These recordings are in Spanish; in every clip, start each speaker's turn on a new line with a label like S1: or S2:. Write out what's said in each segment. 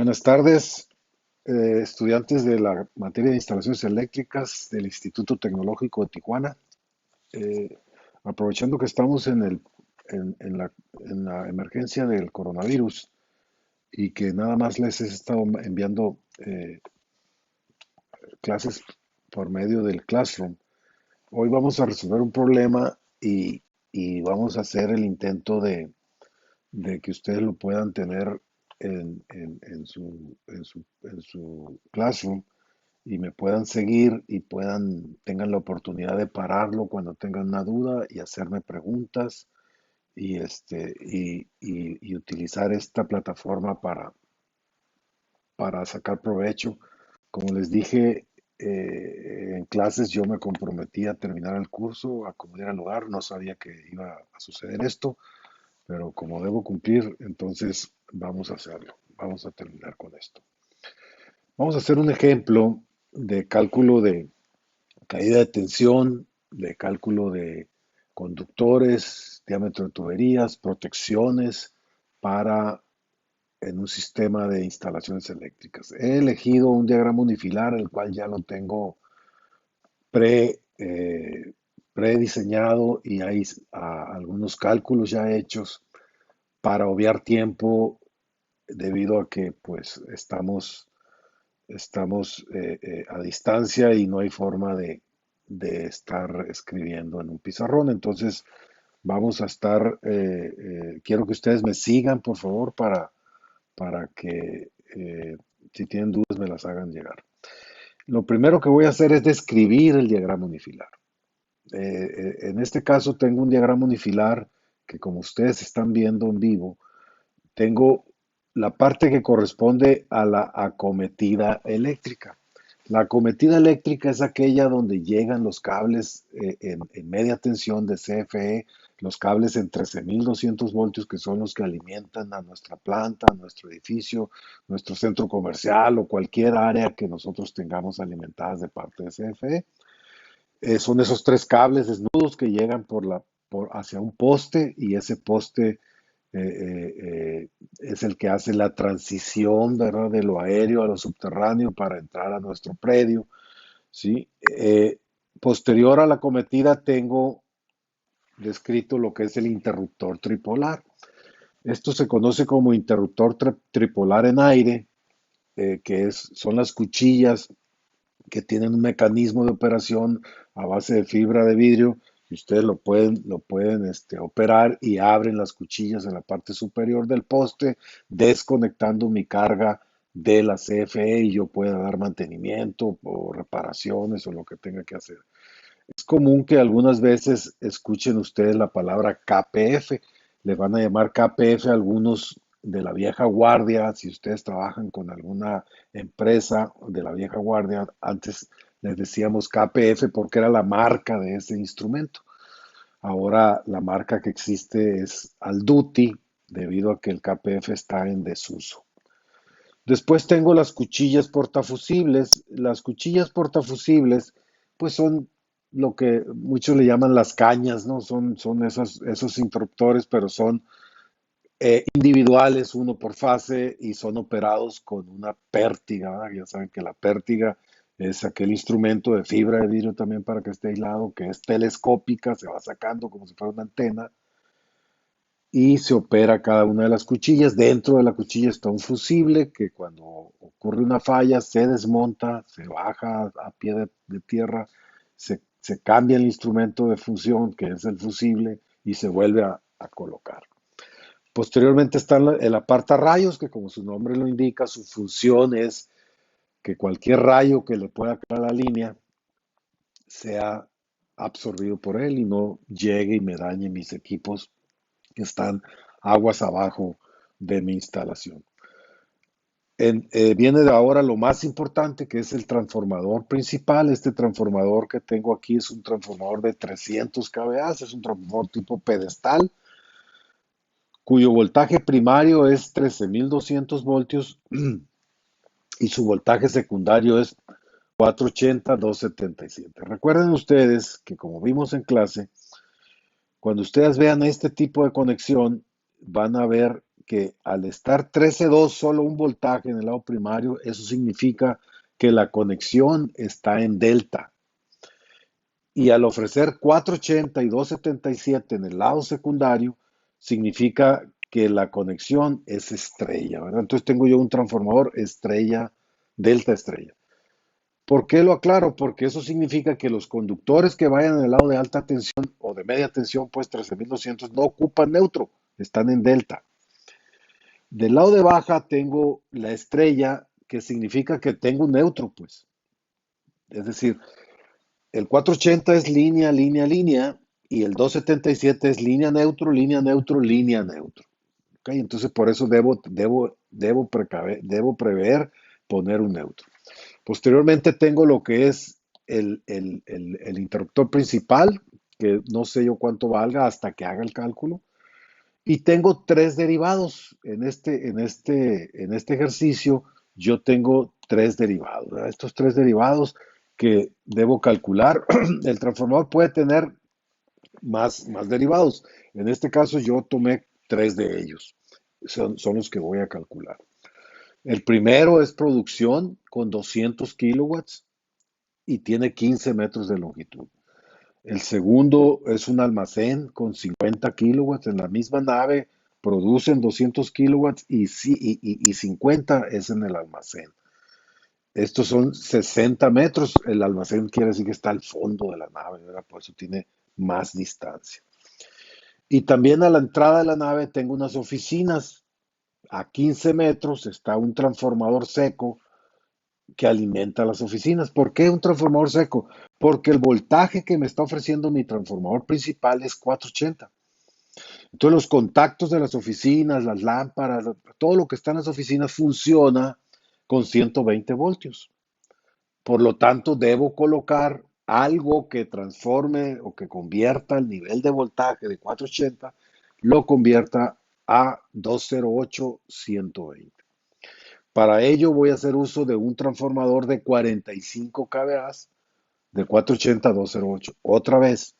S1: Buenas tardes, estudiantes de la materia de instalaciones eléctricas del Instituto Tecnológico de Tijuana. Eh, Aprovechando que estamos en la emergencia del coronavirus y que nada más les he estado enviando clases por medio del Classroom, hoy vamos a resolver un problema y vamos a hacer el intento de que ustedes lo puedan tener en su Classroom y me puedan seguir y tengan la oportunidad de pararlo cuando tengan una duda y hacerme preguntas y utilizar esta plataforma para sacar provecho. Como les dije, en clases yo me comprometí a terminar el curso, a como diera lugar, no sabía que iba a suceder esto, pero como debo cumplir, entonces vamos a hacerlo, vamos a terminar con esto. Vamos a hacer un ejemplo de cálculo de caída de tensión, de cálculo de conductores, diámetro de tuberías, protecciones para en un sistema de instalaciones eléctricas. He elegido un diagrama unifilar, el cual ya lo tengo pre, eh, prediseñado y hay algunos cálculos ya hechos para obviar tiempo debido a que pues estamos a distancia y no hay forma de estar escribiendo en un pizarrón. Entonces, vamos a estar, quiero que ustedes me sigan, por favor, para que si tienen dudas me las hagan llegar. Lo primero que voy a hacer es describir el diagrama unifilar. En este caso tengo un diagrama unifilar que como ustedes están viendo en vivo, tengo la parte que corresponde a la acometida eléctrica. La acometida eléctrica es aquella donde llegan los cables en media tensión de CFE, los cables en 13.200 voltios que son los que alimentan a nuestra planta, a nuestro edificio, nuestro centro comercial o cualquier área que nosotros tengamos alimentadas de parte de CFE. Son esos tres cables desnudos que llegan hacia un poste y ese poste es el que hace la transición, ¿verdad? De lo aéreo a lo subterráneo para entrar a nuestro predio, ¿sí? Posterior a la cometida tengo descrito lo que es el interruptor tripolar. Esto se conoce como interruptor tripolar en aire, son las cuchillas que tienen un mecanismo de operación a base de fibra de vidrio y ustedes lo pueden operar y abren las cuchillas en la parte superior del poste, desconectando mi carga de la CFE y yo pueda dar mantenimiento o reparaciones o lo que tenga que hacer. Es común que algunas veces escuchen ustedes la palabra KPF. Le van a llamar KPF a algunos de la vieja guardia. Si ustedes trabajan con alguna empresa de la vieja guardia, antes les decíamos KPF porque era la marca de ese instrumento. Ahora la marca que existe es Alduty, debido a que el KPF está en desuso. Después tengo las cuchillas portafusibles. Las cuchillas portafusibles, pues son lo que muchos le llaman las cañas, ¿no? Son esos interruptores, pero son individuales, uno por fase, y son operados con una pértiga, ¿verdad? Ya saben que la pértiga es aquel instrumento de fibra de vidrio también para que esté aislado, que es telescópica, se va sacando como si fuera una antena y se opera cada una de las cuchillas. Dentro de la cuchilla está un fusible que cuando ocurre una falla se desmonta, se baja a pie de tierra, se cambia el instrumento de función que es el fusible y se vuelve a colocar. Posteriormente está el apartarrayos, que como su nombre lo indica, su función es que cualquier rayo que le pueda caer a la línea sea absorbido por él y no llegue y me dañe mis equipos que están aguas abajo de mi instalación. Viene de ahora lo más importante, que es el transformador principal. Este transformador que tengo aquí es un transformador de 300 kVA, es un transformador tipo pedestal, cuyo voltaje primario es 13.200 voltios y su voltaje secundario es 480-277. Recuerden ustedes que como vimos en clase, cuando ustedes vean este tipo de conexión, van a ver que al estar 13.2 solo un voltaje en el lado primario, eso significa que la conexión está en delta. Y al ofrecer 480 y 277 en el lado secundario, significa que la conexión es estrella, ¿verdad? Entonces tengo yo un transformador estrella, delta estrella. ¿Por qué lo aclaro? Porque eso significa que los conductores que vayan en el lado de alta tensión o de media tensión, pues 13.200, no ocupan neutro, están en delta. Del lado de baja tengo la estrella, que significa que tengo un neutro, pues. Es decir, el 480 es línea, línea, línea, y el 277 es línea, neutro, línea, neutro, línea, neutro. ¿Ok? Entonces, por eso debo prever poner un neutro. Posteriormente tengo lo que es el interruptor principal, que no sé yo cuánto valga hasta que haga el cálculo. Y tengo tres derivados. En este ejercicio yo tengo tres derivados, ¿verdad? Estos tres derivados que debo calcular. El transformador puede tener más derivados. En este caso yo tomé tres de ellos. Son los que voy a calcular. El primero es producción con 200 kilowatts y tiene 15 metros de longitud. El segundo es un almacén con 50 kilowatts. En la misma nave producen 200 kilowatts y 50 es en el almacén. Estos son 60 metros. El almacén quiere decir que está al fondo de la nave, ¿verdad? Por eso tiene más distancia. Y también a la entrada de la nave tengo unas oficinas. A 15 metros está un transformador seco que alimenta las oficinas. ¿Por qué un transformador seco? Porque el voltaje que me está ofreciendo mi transformador principal es 480. Entonces los contactos de las oficinas, las lámparas, todo lo que está en las oficinas funciona con 120 voltios. Por lo tanto, debo colocar algo que transforme o que convierta el nivel de voltaje de 480, lo convierta a 208 120. Para ello voy a hacer uso de un transformador de 45 kVA de 480 a 208. Otra vez,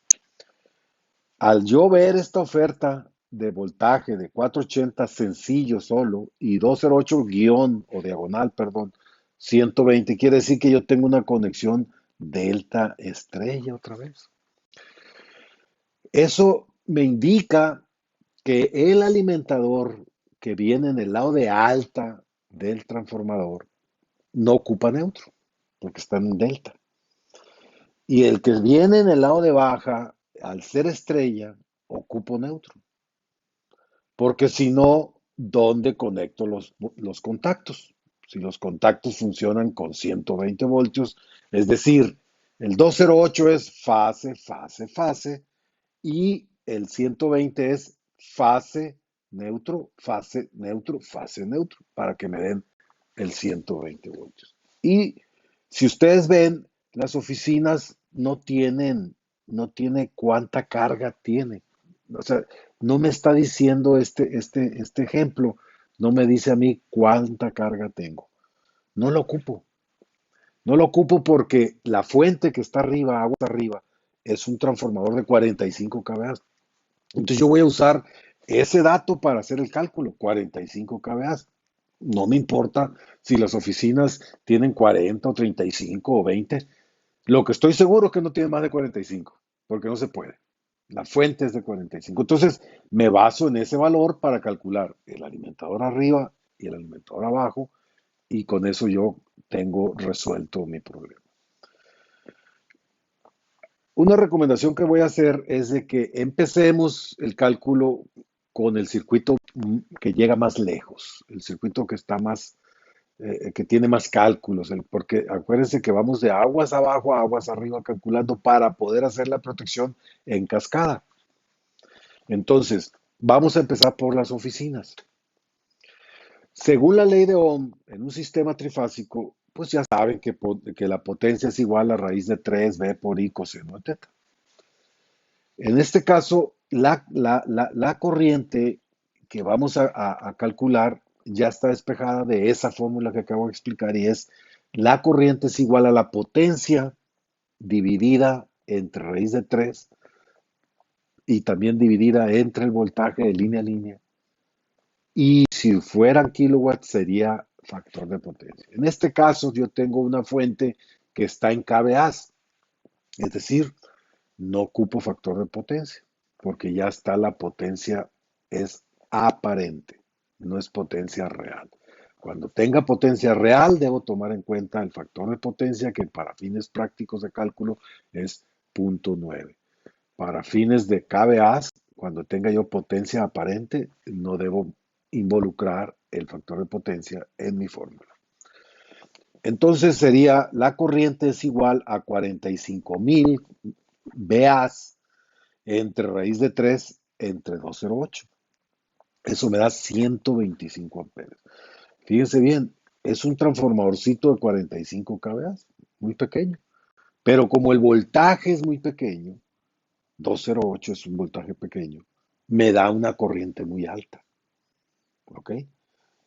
S1: al yo ver esta oferta de voltaje de 480 sencillo solo y 208 guión o diagonal, perdón, 120, quiere decir que yo tengo una conexión delta estrella otra vez. Eso me indica que el alimentador que viene en el lado de alta del transformador no ocupa neutro, porque está en delta. Y el que viene en el lado de baja, al ser estrella, ocupa neutro. Porque si no, ¿dónde conecto los contactos? Si los contactos funcionan con 120 voltios, es decir, el 208 es fase, fase, fase, y el 120 es fase, neutro, fase, neutro, fase, neutro, para que me den el 120 voltios. Y si ustedes ven, las oficinas no tiene cuánta carga tiene. O sea, no me está diciendo este ejemplo, no me dice a mí cuánta carga tengo. No lo ocupo. No lo ocupo porque la fuente que está arriba, agua arriba, es un transformador de 45 kVA. Entonces yo voy a usar ese dato para hacer el cálculo, 45 kVA. No me importa si las oficinas tienen 40 o 35 o 20. Lo que estoy seguro es que no tiene más de 45, porque no se puede. La fuente es de 45. Entonces me baso en ese valor para calcular el alimentador arriba y el alimentador abajo, y con eso yo tengo resuelto mi problema. Una recomendación que voy a hacer es de que empecemos el cálculo con el circuito que llega más lejos, el circuito que está más, que tiene más cálculos, porque acuérdense que vamos de aguas abajo a aguas arriba calculando para poder hacer la protección en cascada. Entonces, vamos a empezar por las oficinas. Según la ley de Ohm, en un sistema trifásico, pues ya saben que la potencia es igual a raíz de 3b por i coseno de teta. En este caso, la corriente que vamos a calcular ya está despejada de esa fórmula que acabo de explicar, y es la corriente es igual a la potencia dividida entre raíz de 3 y también dividida entre el voltaje de línea a línea y si fueran kilowatts sería factor de potencia. En este caso yo tengo una fuente que está en kVA, es decir, no ocupo factor de potencia, porque ya está la potencia, es aparente, no es potencia real. Cuando tenga potencia real, debo tomar en cuenta el factor de potencia, que para fines prácticos de cálculo es 0.9. Para fines de kVA, cuando tenga yo potencia aparente, no debo involucrar el factor de potencia en mi fórmula. Entonces sería, la corriente es igual a 45,000 VAs entre raíz de 3 entre 208. Eso me da 125 amperes. Fíjense bien, es un transformadorcito de 45 kVA, muy pequeño. Pero como el voltaje es muy pequeño, 208 es un voltaje pequeño, me da una corriente muy alta. ¿Ok?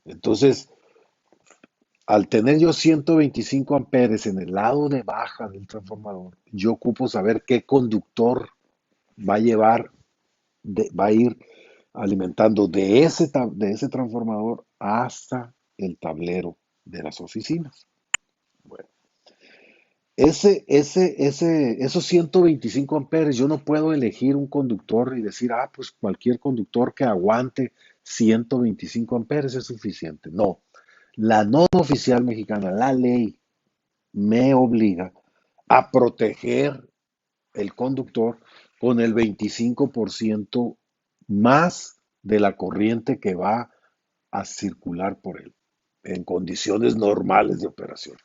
S1: Entonces, al tener yo 125 amperes en el lado de baja del transformador, yo ocupo saber qué conductor va a llevar, va a ir alimentando de ese transformador hasta el tablero de las oficinas. Bueno, esos 125 amperes, yo no puedo elegir un conductor y decir, pues cualquier conductor que aguante 125 amperes es suficiente. No, la norma oficial mexicana, la ley, me obliga a proteger el conductor con el 25% más de la corriente que va a circular por él en condiciones normales de operación.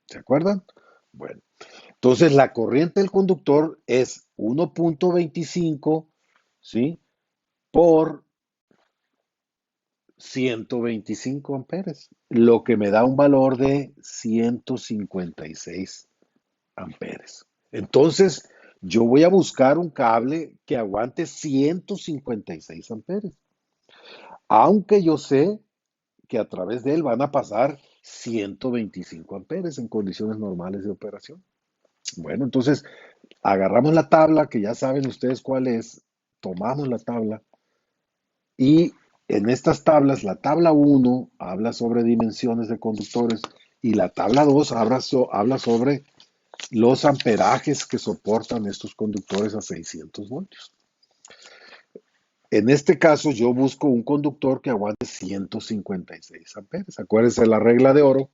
S1: ¿Se acuerdan? Bueno, entonces la corriente del conductor es 1.25, ¿sí? Por 125 amperes, lo que me da un valor de 156 amperes. Entonces, yo voy a buscar un cable que aguante 156 amperes, aunque yo sé que a través de él van a pasar 125 amperes en condiciones normales de operación. Bueno, entonces agarramos la tabla, que ya saben ustedes cuál es, tomamos la tabla y en estas tablas, la tabla 1 habla sobre dimensiones de conductores y la tabla 2 habla sobre los amperajes que soportan estos conductores a 600 voltios. En este caso, yo busco un conductor que aguante 156 amperes. Acuérdense la regla de oro,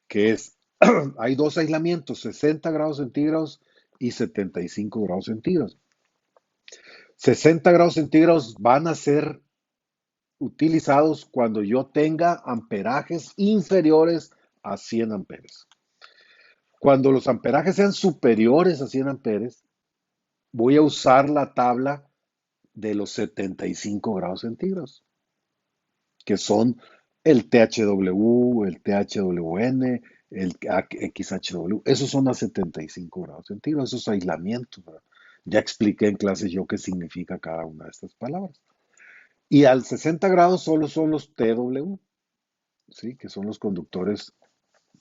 S1: que es, hay dos aislamientos, 60 grados centígrados y 75 grados centígrados. 60 grados centígrados van a ser utilizados cuando yo tenga amperajes inferiores a 100 amperes. Cuando los amperajes sean superiores a 100 amperes, voy a usar la tabla de los 75 grados centígrados, que son el THW, el THWN, el XHW. Esos son a 75 grados centígrados, esos aislamientos, ¿verdad? Ya expliqué en clase yo qué significa cada una de estas palabras. Y al 60 grados solo son los TW, ¿sí? Que son los conductores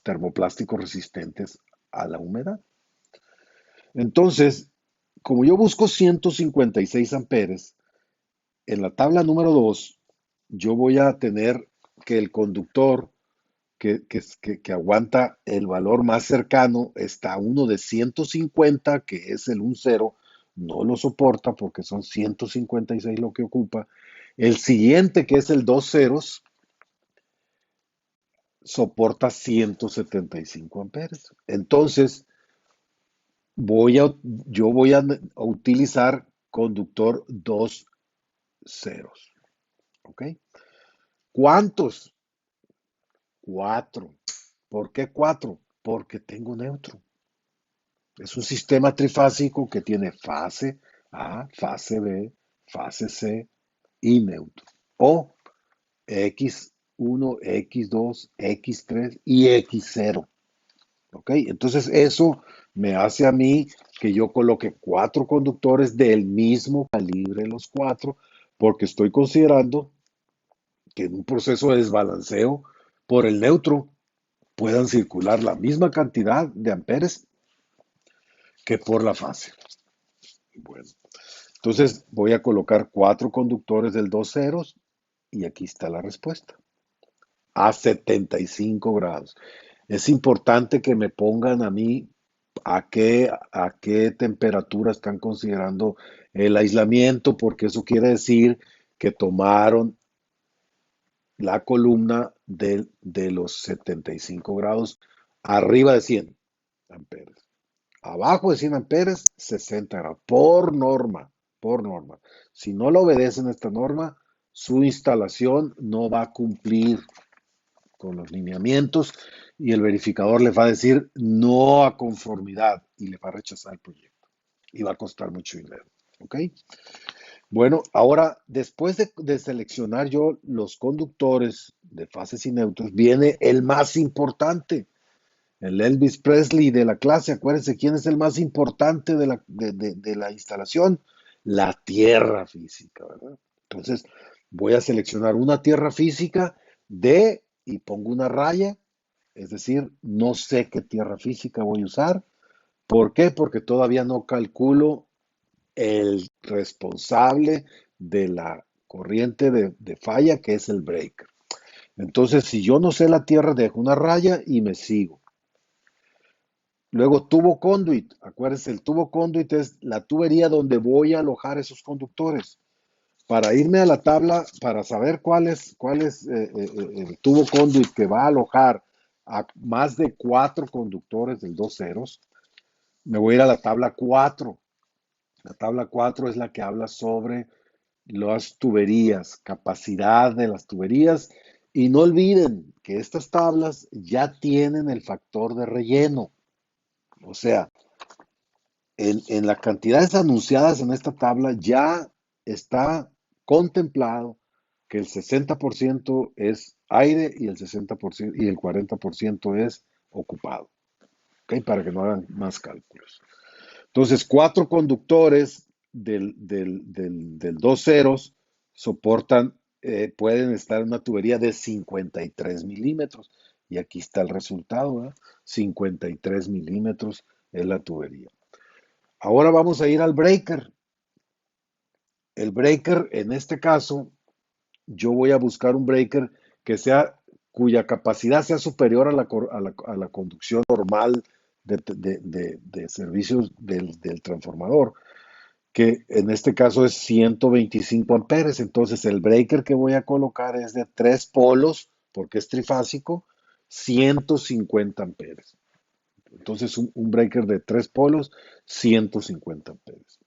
S1: termoplásticos resistentes a la humedad. Entonces, como yo busco 156 amperes, en la tabla número 2, yo voy a tener que el conductor que aguanta el valor más cercano está uno de 150, que es el 1,0, no lo soporta porque son 156 lo que ocupa. El siguiente, que es el 2 ceros, soporta 175 amperes. Entonces, yo voy a utilizar conductor 2 ceros. ¿Ok? ¿Cuántos? Cuatro. ¿Por qué cuatro? Porque tengo neutro. Es un sistema trifásico que tiene fase A, fase B, fase C y neutro. O X1, X2, X3 y X0. ¿Ok? Entonces eso me hace a mí que yo coloque cuatro conductores del mismo calibre los cuatro, porque estoy considerando que en un proceso de desbalanceo por el neutro puedan circular la misma cantidad de amperes que por la fase. Bueno, entonces voy a colocar cuatro conductores del 2 ceros Y aquí está la respuesta. A 75 grados. Es importante que me pongan a mí a qué temperatura están considerando el aislamiento, porque eso quiere decir que tomaron la columna de los 75 grados arriba de 100 amperes. Abajo de 100 amperes, 60 grados, por norma, por norma. Si no lo obedecen esta norma, su instalación no va a cumplir con los lineamientos y el verificador le va a decir no a conformidad y le va a rechazar el proyecto y va a costar mucho dinero. ¿Ok? Bueno, ahora después de seleccionar yo los conductores de fases y neutros, viene el más importante, el Elvis Presley de la clase. Acuérdense quién es el más importante de la instalación, la tierra física, ¿verdad? Entonces, voy a seleccionar una tierra física y pongo una raya, es decir, no sé qué tierra física voy a usar. ¿Por qué? Porque todavía no calculo el responsable de la corriente de falla, que es el breaker. Entonces, si yo no sé la tierra, dejo una raya y me sigo. Luego, tubo conduit. Acuérdense, el tubo conduit es la tubería donde voy a alojar esos conductores. Para irme a la tabla, para saber cuál es el tubo conduit que va a alojar a más de 4 conductores del 2 ceros, me voy a ir a la tabla 4. La tabla 4 es la que habla sobre las tuberías, capacidad de las tuberías. Y no olviden que estas tablas ya tienen el factor de relleno. O sea, en las cantidades anunciadas en esta tabla ya está contemplado que el 60% es aire y el 60% y el 40% es ocupado. ¿Ok? Para que no hagan más cálculos. Entonces, 4 conductores del 2 ceros soportan, pueden estar en una tubería de 53 milímetros. Y aquí está el resultado, ¿verdad? 53 milímetros es la tubería. Ahora vamos a ir al breaker. El breaker, en este caso, yo voy a buscar un breaker cuya capacidad sea superior a la conducción normal de servicios del transformador, que en este caso es 125 amperes. Entonces, el breaker que voy a colocar es de 3 polos, porque es trifásico, 150 amperes. Entonces, un breaker de 3 polos, 150 amperes.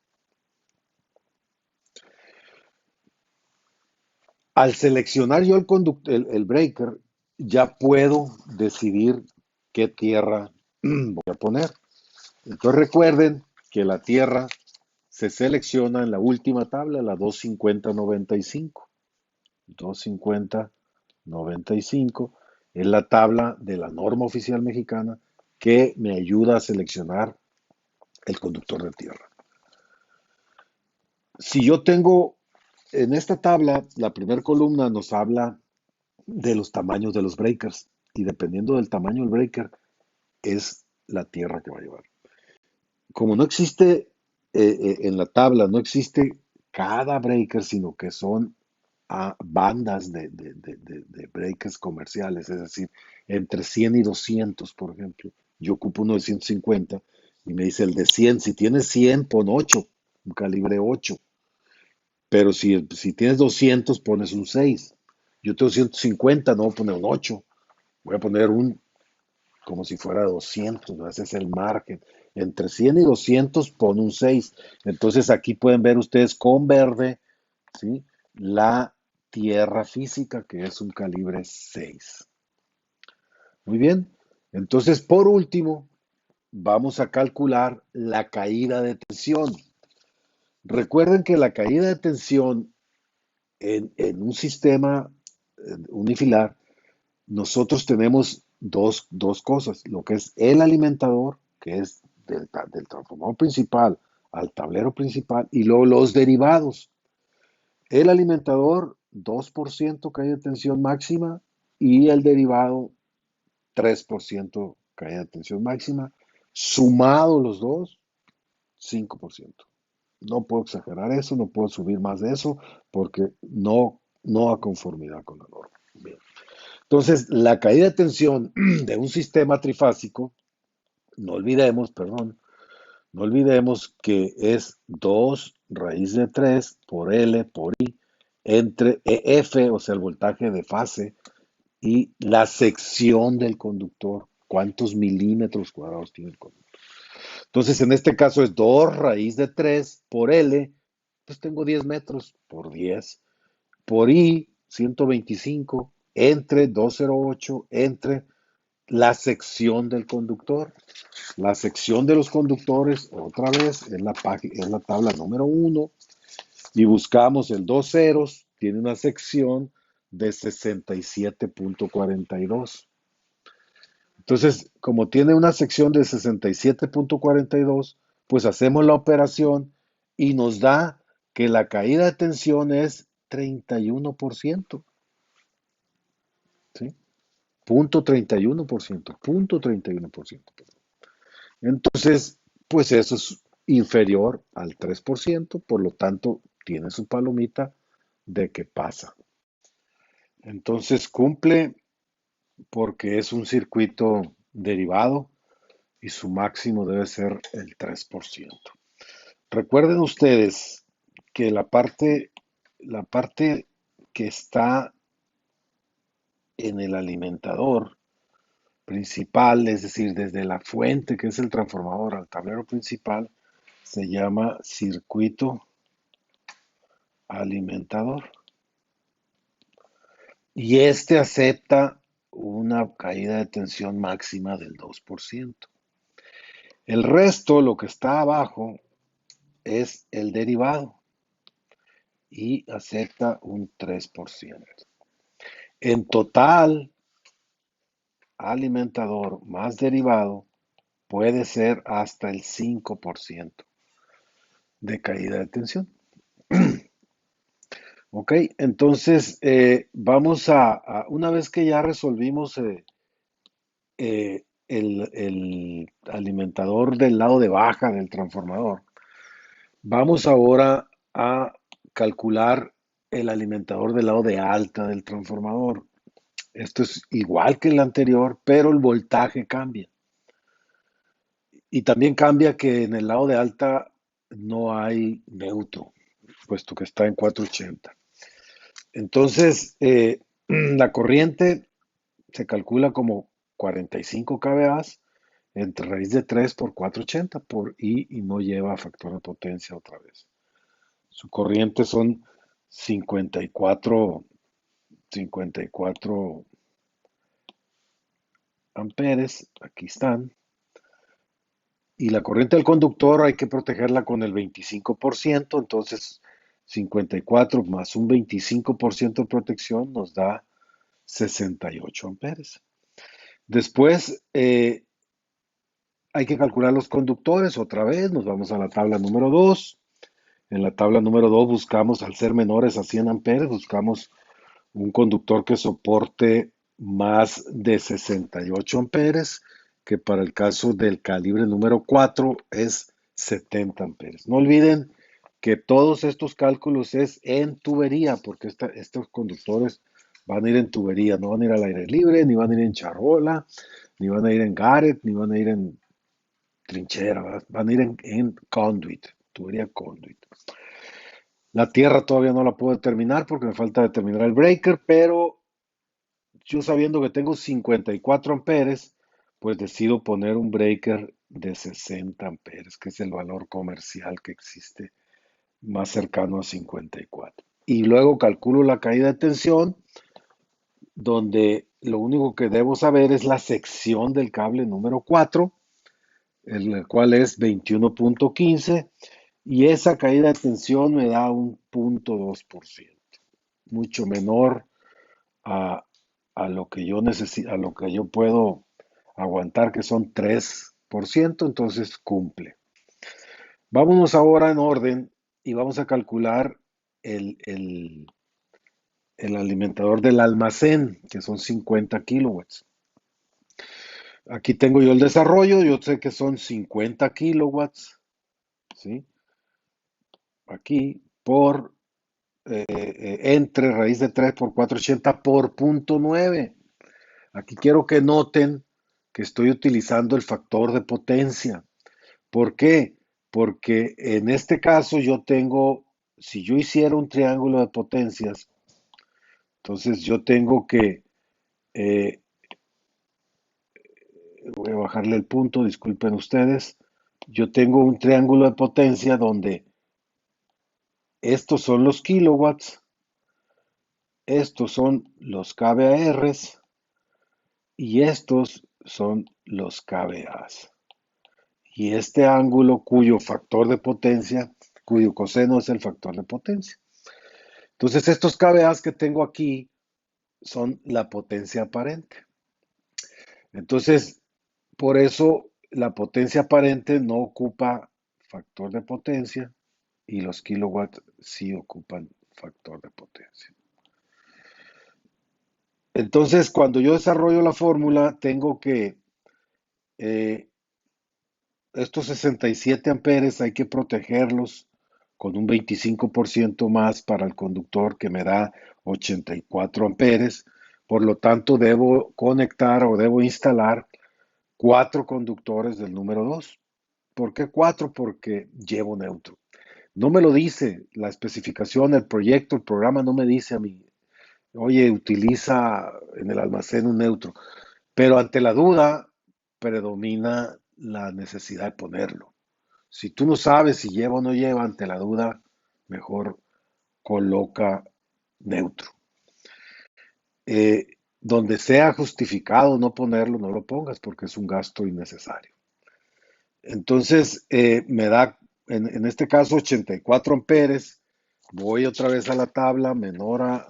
S1: Al seleccionar yo el breaker, ya puedo decidir qué tierra voy a poner. Entonces recuerden que la tierra se selecciona en la última tabla, la 250-95. 250-95 es la tabla de la norma oficial mexicana que me ayuda a seleccionar el conductor de tierra. Si yo tengo en esta tabla, la primera columna nos habla de los tamaños de los breakers y dependiendo del tamaño del breaker es la tierra que va a llevar. Como no existe en la tabla, no existe cada breaker, sino que son bandas de breakers comerciales, es decir, entre 100 y 200, por ejemplo. Yo ocupo uno de 150 y me dice el de 100, si tienes 100, pon 8, un calibre 8. Pero si tienes 200, pones un 6. Yo tengo 150, no voy a poner un 8. Voy a poner como si fuera 200, ¿no? Ese es el margen. Entre 100 y 200 pon un 6. Entonces aquí pueden ver ustedes con verde, ¿sí? La tierra física, que es un calibre 6. Muy bien. Entonces, por último, vamos a calcular la caída de tensión. Recuerden que la caída de tensión en un sistema unifilar, nosotros tenemos dos cosas, lo que es el alimentador, que es del transformador principal al tablero principal, y luego los derivados. El alimentador, 2% caída de tensión máxima, y el derivado, 3% caída de tensión máxima, sumado los dos, 5%. No puedo exagerar eso, no puedo subir más de eso, porque no a conformidad con la norma. Bien. Entonces, la caída de tensión de un sistema trifásico, no olvidemos, perdón, no olvidemos que es 2 raíz de 3 por L por I entre EF, o sea, el voltaje de fase, y la sección del conductor. ¿Cuántos milímetros cuadrados tiene el conductor? Entonces, en este caso es 2 raíz de 3 por L, pues tengo 10 metros por 10, por I, 125, entre 208, entre la sección del conductor. La sección de los conductores, otra vez, es la tabla número 1, y buscamos el 2 ceros, tiene una sección de 67.42. Entonces, como tiene una sección de 67.42, pues hacemos la operación y nos da que la caída de tensión es 31%, ¿sí? Punto 31%, punto 31%. Entonces, pues eso es inferior al 3%, por lo tanto, tiene su palomita de que pasa. Entonces, cumple porque es un circuito derivado y su máximo debe ser el 3%. Recuerden ustedes que la parte que está en el alimentador principal, es decir, desde la fuente que es el transformador al tablero principal, se llama circuito alimentador. Y este acepta una caída de tensión máxima del 2%. El resto, lo que está abajo, es el derivado y acepta un 3%. En total, alimentador más derivado puede ser hasta el 5% de caída de tensión. Ok, entonces vamos una vez que ya resolvimos el alimentador del lado de baja del transformador, vamos ahora a calcular el alimentador del lado de alta del transformador. Esto es igual que el anterior, pero el voltaje cambia. Y también cambia que en el lado de alta no hay neutro, puesto que está en 480. Entonces, la corriente se calcula como 45 kVA entre raíz de 3 por 480 por I y no lleva factor de potencia otra vez. Su corriente son 54 amperes, aquí están. Y la corriente del conductor hay que protegerla con el 25%, entonces 54 más un 25% de protección nos da 68 amperes. Después hay que calcular los conductores otra vez, nos vamos a la tabla número 2. En la tabla número 2 buscamos, al ser menores a 100 amperes, buscamos un conductor que soporte más de 68 amperes, que para el caso del calibre número 4 es 70 amperes. No olviden que todos estos cálculos es en tubería, porque estos conductores van a ir en tubería, no van a ir al aire libre, ni van a ir en charola, ni van a ir en garret, ni van a ir en trinchera, ¿verdad? Van a ir en conduit, tubería conduit. La tierra todavía no la puedo determinar porque me falta determinar el breaker, pero yo sabiendo que tengo 54 amperes, pues decido poner un breaker de 60 amperes, que es el valor comercial que existe más cercano a 54. Y luego calculo la caída de tensión, donde lo único que debo saber es la sección del cable número 4, el cual es 21.15, y esa caída de tensión me da un 0.2%, mucho menor a, a lo que yo necesito, a lo que yo puedo aguantar, que son 3%, entonces cumple. Vámonos ahora en orden y vamos a calcular el alimentador del almacén, que son 50 kilowatts. Aquí tengo yo el desarrollo, yo sé que son 50 kilowatts, ¿sí? Aquí por entre raíz de 3 por 480 por punto 9. Aquí quiero que noten que estoy utilizando el factor de potencia. ¿Por qué? Porque en este caso yo tengo, si yo hiciera un triángulo de potencias, entonces yo tengo que, eh, voy a bajarle el punto, disculpen ustedes, yo tengo un triángulo de potencia donde estos son los kilowatts, estos son los kVARs y estos son los kVAs. Y este ángulo cuyo factor de potencia, cuyo coseno es el factor de potencia. Entonces estos kVAs que tengo aquí son la potencia aparente. Entonces, por eso la potencia aparente no ocupa factor de potencia y los kilowatts sí ocupan factor de potencia. Entonces, cuando yo desarrollo la fórmula, tengo que eh, estos 67 amperes hay que protegerlos con un 25% más para el conductor que me da 84 amperes. Por lo tanto, debo conectar o debo instalar 4 conductores del número 2. ¿Por qué 4? Porque llevo neutro. No me lo dice la especificación, el proyecto, el programa no me dice a mí, oye, utiliza en el almacén un neutro. Pero ante la duda predomina la necesidad de ponerlo. Si tú no sabes si lleva o no lleva, ante la duda, mejor coloca neutro. Donde sea justificado no ponerlo, no lo pongas porque es un gasto innecesario. Entonces, me da, en este caso, 84 amperes. Voy otra vez a la tabla, menor a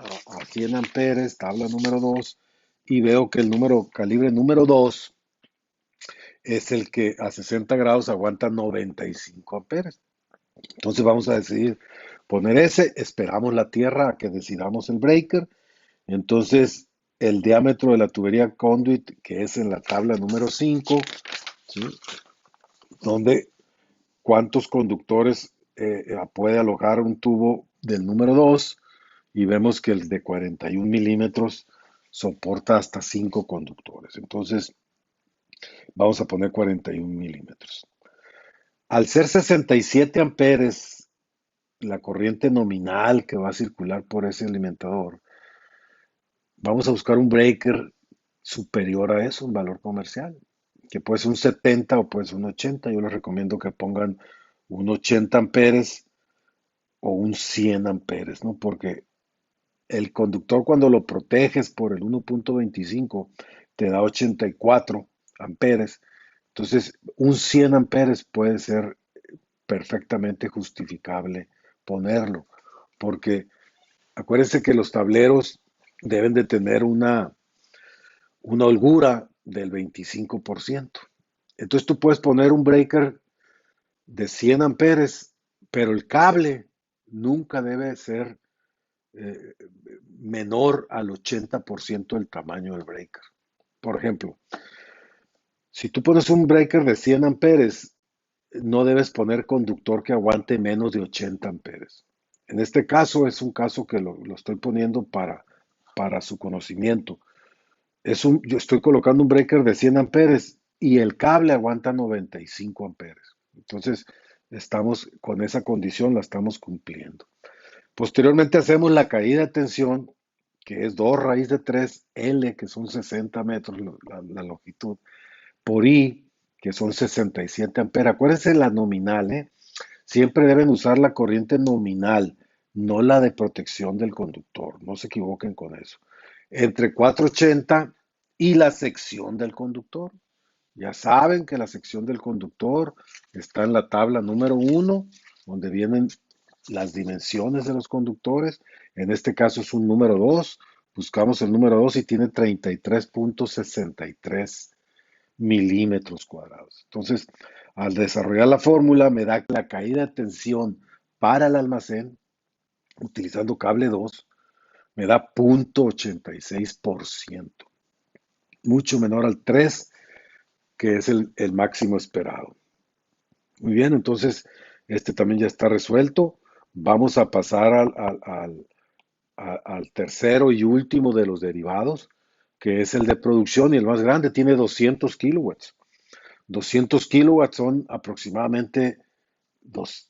S1: 100 amperes, tabla número 2, y veo que el calibre número 2 es el que a 60 grados aguanta 95 amperes. Entonces vamos a decidir poner ese, esperamos la tierra a que decidamos el breaker. Entonces el diámetro de la tubería conduit, que es en la tabla número 5, ¿sí? Donde cuántos conductores puede alojar un tubo del número 2 y vemos que el de 41 milímetros soporta hasta 5 conductores. Entonces vamos a poner 41 milímetros. Al ser 67 amperes la corriente nominal que va a circular por ese alimentador, vamos a buscar un breaker superior a eso, un valor comercial, que puede ser un 70 o puede ser un 80. Yo les recomiendo que pongan un 80 amperes o un 100 amperes, ¿no? Porque el conductor cuando lo proteges por el 1.25 te da 84 amperes. Entonces, un 100 amperes puede ser perfectamente justificable ponerlo, porque acuérdense que los tableros deben de tener una holgura del 25%. Entonces tú puedes poner un breaker de 100 amperes, pero el cable nunca debe ser eh, menor al 80% del tamaño del breaker. Por ejemplo, si tú pones un breaker de 100 amperes, no debes poner conductor que aguante menos de 80 amperes. En este caso es un caso que lo estoy poniendo para su conocimiento. Yo estoy colocando un breaker de 100 amperes y el cable aguanta 95 amperes. Entonces, estamos con esa condición, la estamos cumpliendo. Posteriormente hacemos la caída de tensión, que es 2 raíz de 3 L, que son 60 metros la longitud, por I, que son 67 amperes. Acuérdense la nominal, ¿eh? Siempre deben usar la corriente nominal, no la de protección del conductor. No se equivoquen con eso. Entre 480 y la sección del conductor. Ya saben que la sección del conductor está en la tabla número 1, donde vienen las dimensiones de los conductores. En este caso es un número 2. Buscamos el número 2 y tiene 33.63 milímetros cuadrados. Entonces, al desarrollar la fórmula, me da la caída de tensión para el almacén, utilizando cable 2, me da 0.86%, mucho menor al 3, que es el máximo esperado. Muy bien, entonces este también ya está resuelto. Vamos a pasar al tercero y último de los derivados, que es el de producción, y el más grande tiene 200 kilowatts. 200 kilowatts son aproximadamente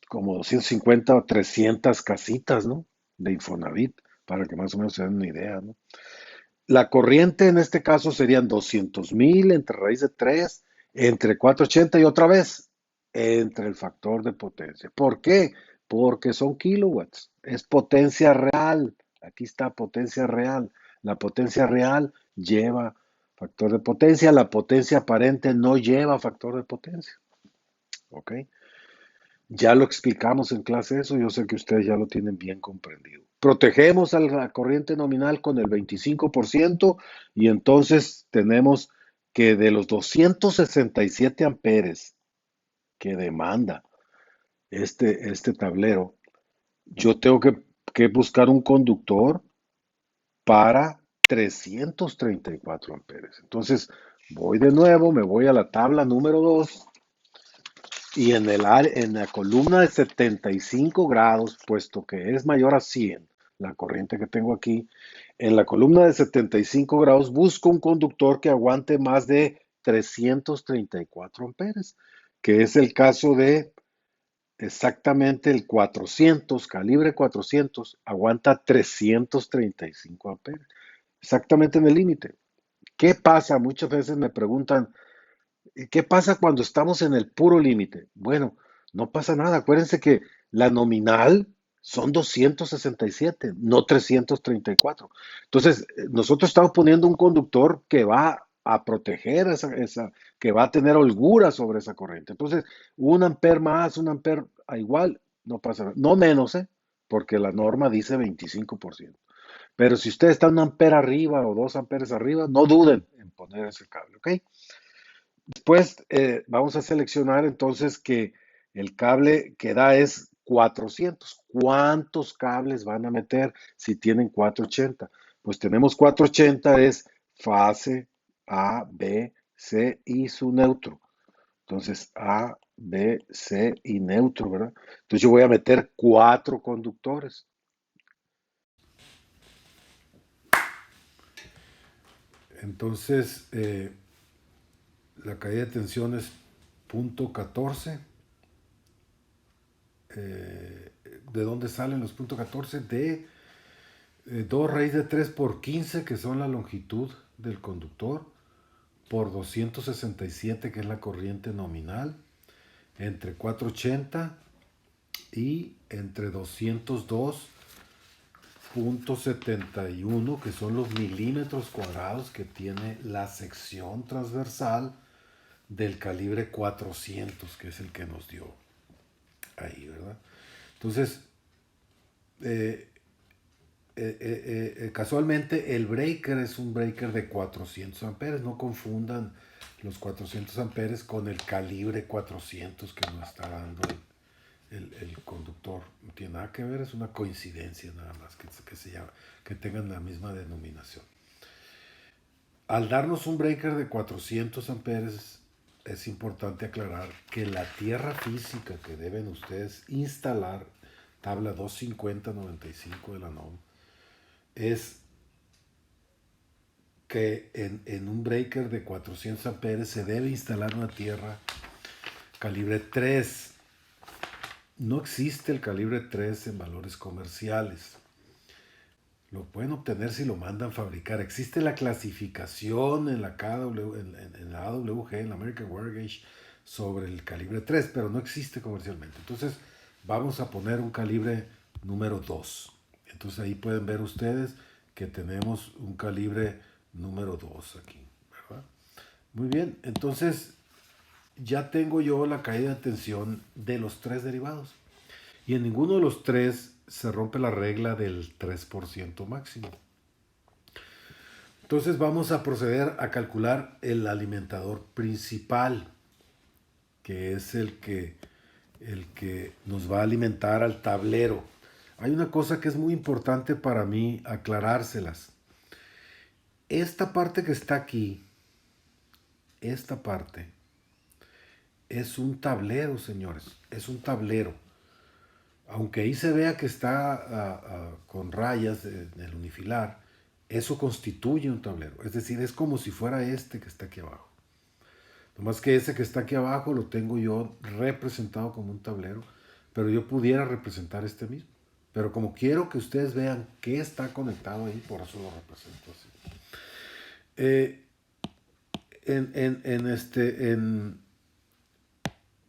S1: como 250 o 300 casitas, ¿no? De Infonavit, para que más o menos se den una idea, ¿no? La corriente en este caso serían 200,000 entre raíz de 3 entre 480 y otra vez entre el factor de potencia. ¿Por qué? Porque son kilowatts. Es potencia real. Aquí está potencia real. La potencia real lleva factor de potencia. La potencia aparente no lleva factor de potencia. ¿Ok? Ya lo explicamos en clase eso, yo sé que ustedes ya lo tienen bien comprendido. Protegemos a la corriente nominal con el 25% y entonces tenemos que de los 267 amperes que demanda este tablero, yo tengo que buscar un conductor para 334 amperes. Entonces voy de nuevo, me voy a la tabla número 2. Y en la columna de 75 grados, puesto que es mayor a 100, la corriente que tengo aquí, en la columna de 75 grados busco un conductor que aguante más de 334 amperes, que es el caso de exactamente el 400, calibre 400, aguanta 335 amperes, exactamente en el límite. ¿Qué pasa? Muchas veces me preguntan, ¿qué pasa cuando estamos en el puro límite? Bueno, no pasa nada. Acuérdense que la nominal son 267, no 334. Entonces, nosotros estamos poniendo un conductor que va a proteger que va a tener holgura sobre esa corriente. Entonces, un amper más, un amper a igual, no pasa nada. No menos, ¿eh? Porque la norma dice 25%. Pero si usted está un amper arriba o 2 amperes arriba, no duden en poner ese cable, ¿ok? Después vamos a seleccionar entonces que el cable que da es 400. ¿Cuántos cables van a meter si tienen 480? Pues tenemos 480 es fase A, B, C y su neutro. Entonces A, B, C y neutro, ¿verdad? Entonces yo voy a meter 4 conductores. Entonces, la caída de tensión es punto 14. ¿De dónde salen los puntos 14? De 2 raíz de 3 por 15, que son la longitud del conductor, por 267, que es la corriente nominal, entre 480 y entre 202.71, que son los milímetros cuadrados que tiene la sección transversal del calibre 400, que es el que nos dio ahí, ¿verdad? Entonces, eh, casualmente el breaker es un breaker de 400 amperes. No confundan los 400 amperes con el calibre 400 que nos está dando el conductor. No tiene nada que ver, es una coincidencia nada más que tengan la misma denominación. Al darnos un breaker de 400 amperes, es importante aclarar que la tierra física que deben ustedes instalar, tabla 250-95 de la NOM, es que en un breaker de 400 amperes se debe instalar una tierra calibre 3. No existe el calibre 3 en valores comerciales. Lo pueden obtener si lo mandan fabricar. Existe la clasificación en la KW, en la AWG, en la American Wire Gauge, sobre el calibre 3, pero no existe comercialmente. Entonces vamos a poner un calibre número 2. Entonces ahí pueden ver ustedes que tenemos un calibre número 2 aquí, ¿verdad? Muy bien, entonces ya tengo yo la caída de tensión de los 3 derivados. Y en ninguno de los 3 se rompe la regla del 3% máximo. Entonces vamos a proceder a calcular el alimentador principal, que es el que nos va a alimentar al tablero. Hay una cosa que es muy importante para mí aclarárselas. Esta parte que está aquí, esta parte, es un tablero, señores. Es un tablero. aunque ahí se vea que está con rayas en el unifilar, eso constituye un tablero. Es decir, es como si fuera este que está aquí abajo. Nomás que ese que está aquí abajo lo tengo yo representado como un tablero, pero yo pudiera representar este mismo. Pero como quiero que ustedes vean qué está conectado ahí, por eso lo represento así. Eh,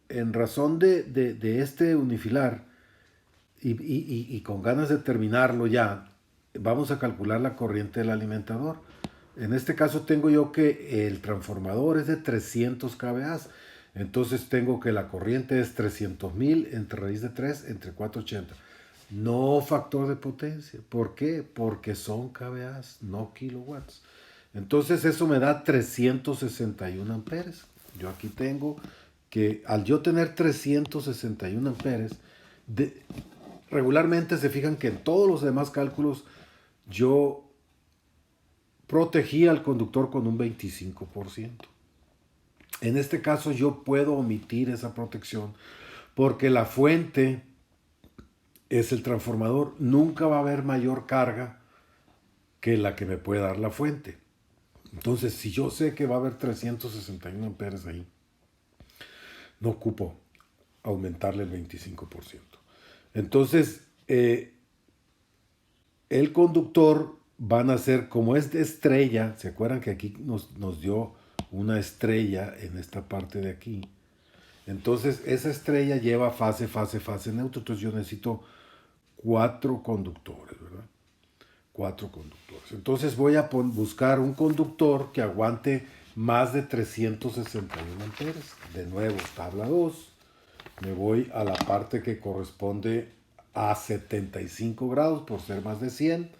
S1: en razón de este unifilar, y con ganas de terminarlo ya, vamos a calcular la corriente del alimentador. En este caso tengo yo que el transformador es de 300 kVA. Entonces tengo que la corriente es 300,000 entre raíz de 3 entre 480. No factor de potencia. ¿Por qué? Porque son kVA, no kilowatts. Entonces eso me da 361 amperes. Yo aquí tengo que al yo tener 361 amperes, de, regularmente se fijan que en todos los demás cálculos yo protegía al conductor con un 25%. En este caso yo puedo omitir esa protección porque la fuente es el transformador. Nunca va a haber mayor carga que la que me puede dar la fuente. Entonces, si yo sé que va a haber 361 amperes ahí, no ocupo aumentarle el 25%. Entonces, el conductor van a ser, como es de estrella, ¿se acuerdan que aquí nos dio una estrella en esta parte de aquí? Entonces, esa estrella lleva fase, fase, fase neutro. Entonces, yo necesito 4 conductores, ¿verdad? 4 conductores. Entonces, voy a buscar un conductor que aguante más de 361 amperes. De nuevo, tabla 2. Me voy a la parte que corresponde a 75 grados por ser más de 100.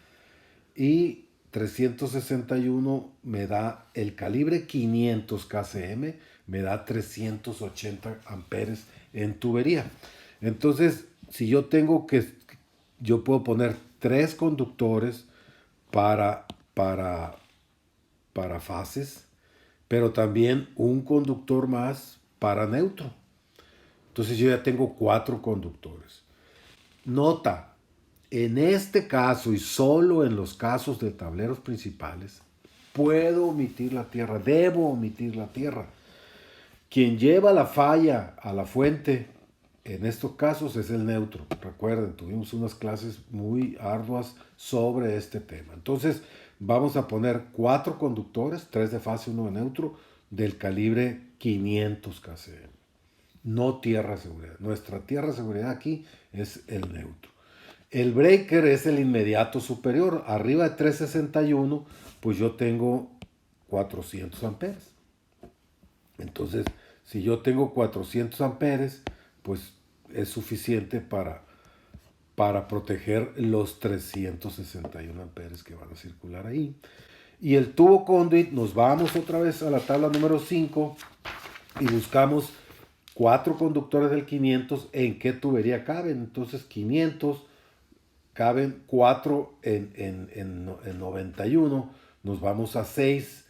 S1: Y 361 me da el calibre 500 kcm, me da 380 amperes en tubería. Entonces, si yo tengo que, yo puedo poner 3 conductores para, para, para fases, pero también un conductor más para neutro. Entonces yo ya tengo 4 conductores. Nota, en este caso y solo en los casos de tableros principales, puedo omitir la tierra, debo omitir la tierra. Quien lleva la falla a la fuente en estos casos es el neutro. Recuerden, tuvimos unas clases muy arduas sobre este tema. Entonces vamos a poner 4 conductores, 3 de fase, 1 de neutro, del calibre 500 kcm. No tierra de seguridad. Nuestra tierra de seguridad aquí es el neutro. El breaker es el inmediato superior. Arriba de 361, pues yo tengo 400 amperes. Entonces, si yo tengo 400 amperes, pues es suficiente para proteger los 361 amperes que van a circular ahí. Y el tubo conduit, nos vamos otra vez a la tabla número 5 y buscamos 4 conductores del 500. ¿En qué tubería caben? Entonces 500 caben 4 en 91. Nos vamos a 6,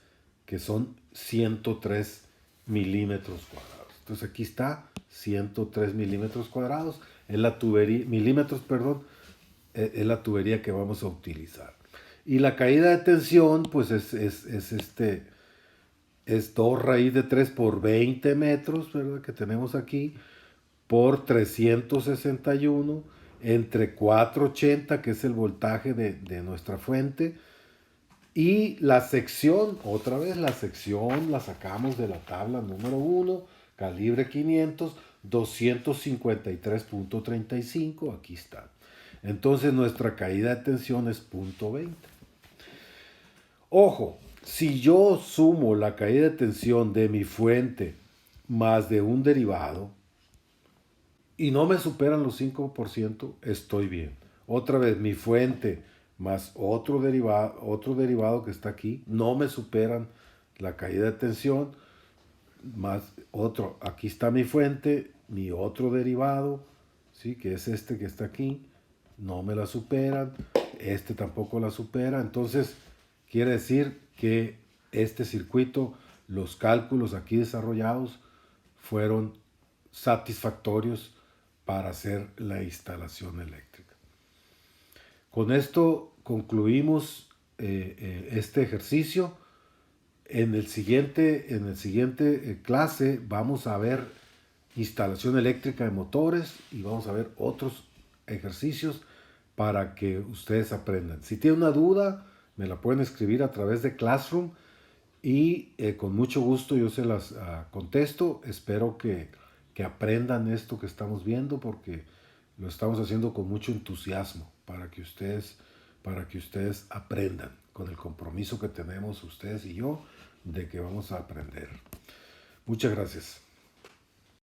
S1: que son 103 milímetros cuadrados. Entonces aquí está 103 milímetros cuadrados. Es la tubería, milímetros, perdón, es la tubería que vamos a utilizar. Y la caída de tensión, pues es 2 raíz de 3 por 20 metros, ¿verdad? Que tenemos aquí, por 361 entre 480, que es el voltaje de nuestra fuente. Y la sección, otra vez la sección la sacamos de la tabla número 1, calibre 500, 253.35, aquí está. Entonces nuestra caída de tensión es 0.20. Ojo, si yo sumo la caída de tensión de mi fuente más de un derivado y no me superan los 5%, estoy bien. Otra vez, mi fuente más otro derivado que está aquí, no me superan la caída de tensión, más otro, aquí está mi fuente, mi otro derivado, ¿sí? Que es este que está aquí, no me la superan, este tampoco la supera. Entonces quiere decir que este circuito, los cálculos aquí desarrollados fueron satisfactorios para hacer la instalación eléctrica. Con esto concluimos este ejercicio. En el siguiente clase vamos a ver instalación eléctrica de motores y vamos a ver otros ejercicios para que ustedes aprendan. Si tienen una duda, me la pueden escribir a través de Classroom y con mucho gusto yo se las contesto. Espero que aprendan esto que estamos viendo porque lo estamos haciendo con mucho entusiasmo para que ustedes aprendan con el compromiso que tenemos ustedes y yo de que vamos a aprender. Muchas gracias.